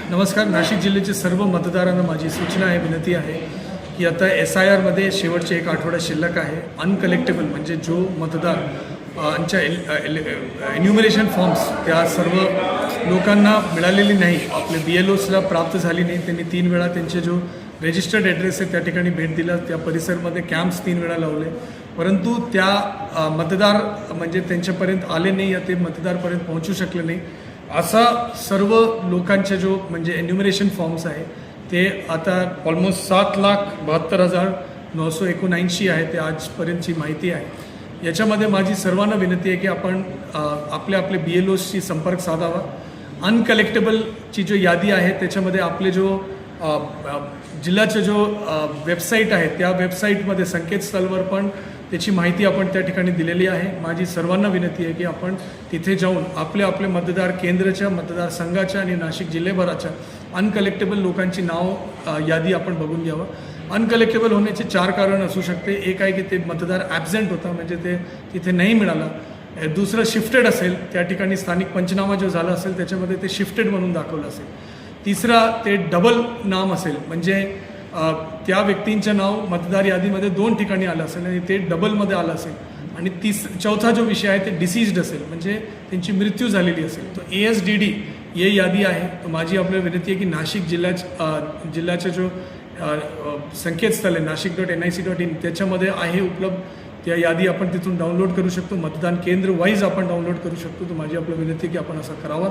नमस्कार. नाशिक जिल्ह्याचे सर्व मतदारांना माझी सूचना आहे, विनंती आहे की आता SIR मध्ये शेवटचे एक आठवडा शिल्लक आहे. अनकलेक्टेबल म्हणजे जो मतदार यांच्या एन्युमरेशन फॉर्म्स त्या सर्व लोकांना मिळालेली नाही, आपले BLOsला प्राप्त झाली नाही. त्यांनी 3 वेळा त्यांचे जो रजिस्टर्ड ॲड्रेस आहे त्या ठिकाणी भेट दिला, त्या परिसरमध्ये कॅम्प्स 3 वेळा लावले, परंतु त्या मतदार म्हणजे त्यांच्यापर्यंत आले नाही या ते मतदारपर्यंत पोहोचू शकले नाही. असा सर्व लोकांचे जो म्हणजे एन्युमरेशन फॉर्म्स आहे ते आता ऑलमोस्ट 7,72,979 आहे. ते आजपर्यंतची माहिती आहे. याच्यामध्ये माझी सर्वांना विनंती आहे की आपण आपले BLOsशी संपर्क साधावा. अनकलेक्टेबलची जो यादी आहे त्याच्यामध्ये आपले जो जिल्ह्याचे जो वेबसाईट आहे त्या वेबसाईटमध्ये संकेतस्थळावर पण त्याची माहिती आपण त्या ठिकाणी दिलेली आहे. माझी सर्वांना विनंती आहे की आपण तिथे जाऊन आपले मतदार केंद्राच्या, मतदारसंघाच्या आणि नाशिक जिल्ह्याभराच्या अनकलेक्टेबल लोकांची नाव यादी आपण बघून घ्यावं. अनकलेक्टेबल होण्याचे 4 कारण असू शकते. एक आहे की ते मतदार ॲब्सेंट होता म्हणजे ते तिथे नाही मिळाला. दुसरं शिफ्टेड असेल, त्या ठिकाणी स्थानिक पंचनामा जो झाला असेल त्याच्यामध्ये ते शिफ्टेड म्हणून दाखवलं असेल. तिसरा ते डबल नाम असेल म्हणजे त्या व्यक्तींचं नाव मतदार यादीमध्ये 2 ठिकाणी आलं असेल आणि ते डबलमध्ये आलं असेल. आणि चौथा जो विषय आहे ते डिसीज्ड असेल म्हणजे त्यांची मृत्यू झालेली असेल. तो ASDD ही यादी आहे. तर माझी आपल्याला विनंती आहे की नाशिक जिल्ह्याचा जो संकेतस्थळ आहे नाशिक.nic.in त्याच्यामध्ये आहे उपलब्ध. त्या यादी आपण तिथून डाउनलोड करू शकतो. मतदान केंद्र वाईज आपण डाउनलोड करू शकतो. तर माझी आपल्याला विनंती आहे की आपण असं करावं.